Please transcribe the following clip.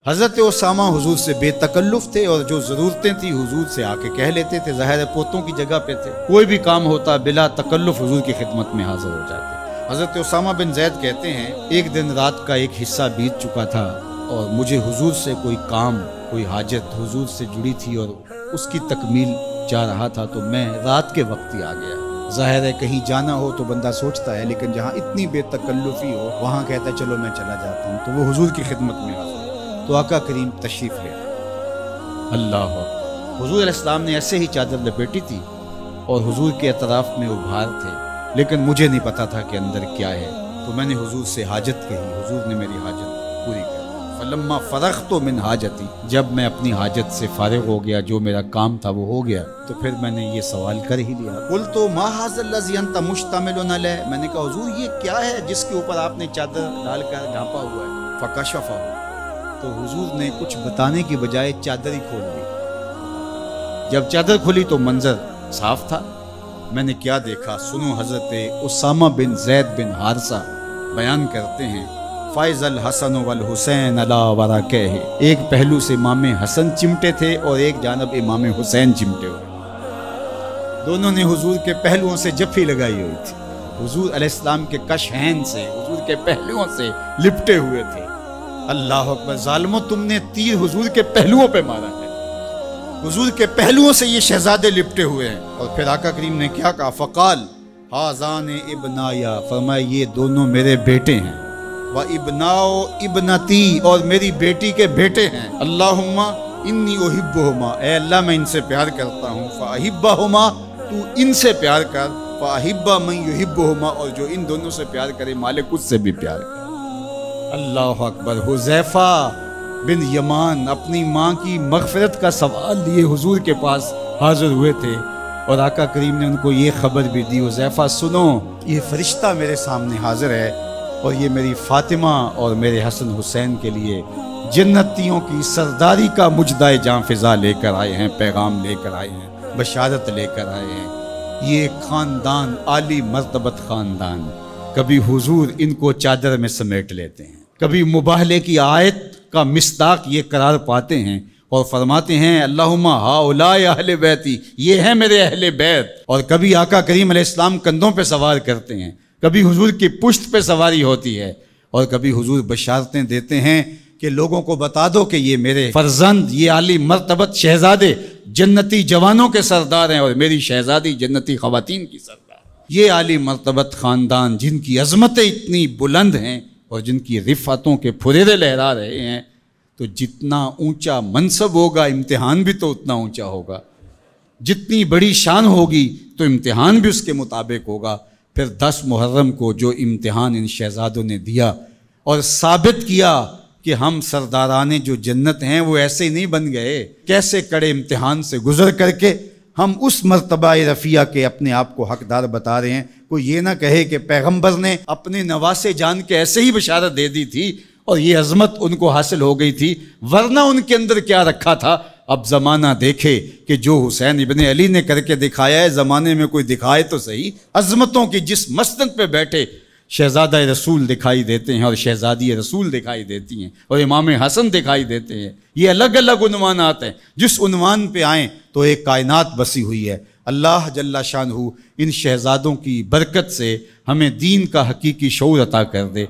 حضرت اسامہ حضور سے بے تکلف تھے اور جو ضرورتیں تھی حضور سے آ کے کہہ لیتے تھے، ظاہر پوتوں کی جگہ پہ تھے، کوئی بھی کام ہوتا بلا تکلف حضور کی خدمت میں حاضر ہو جاتے۔ حضرت اسامہ بن زید کہتے ہیں ایک دن رات کا ایک حصہ بیت چکا تھا اور مجھے حضور سے کوئی کام، کوئی حاجت حضور سے جڑی تھی اور اس کی تکمیل چاہ رہا تھا، تو میں رات کے وقت ہی آ گیا۔ ظاہر ہے کہیں جانا ہو تو بندہ سوچتا ہے، لیکن جہاں اتنی بے تکلفی ہو وہاں کہتا ہے چلو میں چلا جاتا ہوں، تو وہ حضور کی خدمت میں حاضر۔ تو آقا کریم تشریف لے اللہ اکبر۔ حضور علیہ السلام نے ایسے ہی چادر لپیٹی تھی اور حضور کے اطراف میں ابھار تھے، لیکن مجھے نہیں پتا تھا کہ اندر کیا ہے، تو میں نے حضور سے حاجت کہی، حضور نے میری حاجت پوری کر۔ فلما فرغت من حاجتی، جب میں اپنی حاجت سے فارغ ہو گیا، جو میرا کام تھا وہ ہو گیا، تو پھر میں نے یہ سوال کر ہی لیا، قلت ما ھذا الذی انت مشتمل علیہ، میں نے کہا حضور یہ کیا ہے جس کے اوپر آپ نے چادر ڈال کر ڈھانپا ہوا ہے؟ فکشفہ، تو حضور نے کچھ بتانے کی بجائے چادر ہی کھول دی۔ جب چادر کھلی تو منظر صاف تھا۔ میں نے کیا دیکھا سنو، حضرت اسامہ بن زید بن حارثہ بیان کرتے ہیں، فائز الحسن والحسین علی ورقہ، ایک پہلو سے امام حسن چمٹے تھے اور ایک جانب امام حسین چمٹے ہوئے، دونوں نے حضور کے پہلوؤں سے جفی لگائی ہوئی تھی، حضور علیہ السلام کے کشہین سے، حضور کے پہلوؤں سے لپٹے ہوئے تھے۔ اللہ اکبر، ظالموں تم نے تیر حضور کے پہلوؤں پہ مارا ہے، حضور کے پہلوؤں سے یہ شہزادے لپٹے ہوئے ہیں۔ اور پھر آقا کریم نے کیا کہا؟ فقال ھذان ابنایا، فرمایا یہ دونوں میرے بیٹے ہیں، و ابناؤ ابنتی، اور میری بیٹی کے بیٹے ہیں۔ اللہم انی احبہما، اے اللہ میں ان سے پیار کرتا ہوں، فاحبہما، تو ان سے پیار کر، فاحب من یحبہما، اور جو ان دونوں سے پیار کرے مالک اس سے بھی پیار کر۔ اللہ اکبر۔ حذیفہ بن یمان اپنی ماں کی مغفرت کا سوال لیے حضور کے پاس حاضر ہوئے تھے، اور آقا کریم نے ان کو یہ خبر بھی دی، حذیفہ سنو، یہ فرشتہ میرے سامنے حاضر ہے اور یہ میری فاطمہ اور میرے حسن حسین کے لیے جنتیوں کی سرداری کا مجدہ جاں فضا لے کر آئے ہیں، پیغام لے کر آئے ہیں، بشارت لے کر آئے ہیں۔ یہ خاندان عالی مرتبت خاندان، کبھی حضور ان کو چادر میں سمیٹ لیتے ہیں، کبھی مباہلے کی آیت کا مصداق یہ قرار پاتے ہیں اور فرماتے ہیں اللہم ہؤلاء اہل بیتی، یہ ہیں میرے اہل بیت، اور کبھی آقا کریم علیہ السلام کندھوں پہ سوار کرتے ہیں، کبھی حضور کی پشت پہ سواری ہوتی ہے، اور کبھی حضور بشارتیں دیتے ہیں کہ لوگوں کو بتا دو کہ یہ میرے فرزند، یہ عالی مرتبت شہزادے جنتی جوانوں کے سردار ہیں اور میری شہزادی جنتی خواتین کی سردار۔ یہ عالی مرتبت خاندان جن کی عظمتیں اتنی بلند ہیں اور جن کی رفعتوں کے پھریرے لہرا رہے ہیں، تو جتنا اونچا منصب ہوگا امتحان بھی تو اتنا اونچا ہوگا، جتنی بڑی شان ہوگی تو امتحان بھی اس کے مطابق ہوگا۔ پھر 10 محرم کو جو امتحان ان شہزادوں نے دیا اور ثابت کیا کہ ہم سرداران جو جنت ہیں وہ ایسے ہی نہیں بن گئے، کیسے کڑے امتحان سے گزر کر کے ہم اس مرتبہ رفیع کے اپنے آپ کو حقدار بتا رہے ہیں۔ کوئی یہ نہ کہے کہ پیغمبر نے اپنے نواسے جان کے ایسے ہی بشارت دے دی تھی اور یہ عظمت ان کو حاصل ہو گئی تھی، ورنہ ان کے اندر کیا رکھا تھا۔ اب زمانہ دیکھے کہ جو حسین ابن علی نے کر کے دکھایا ہے، زمانے میں کوئی دکھائے تو صحیح۔ عظمتوں کی جس مسند پہ بیٹھے شہزادہ رسول دکھائی دیتے ہیں اور شہزادی رسول دکھائی دیتی ہیں اور امام حسن دکھائی دیتے ہیں، یہ الگ الگ عنوانات ہیں، جس عنوان پہ آئیں تو ایک کائنات بسی ہوئی ہے۔ اللہ جل شانہ ان شہزادوں کی برکت سے ہمیں دین کا حقیقی شعور عطا کر دے۔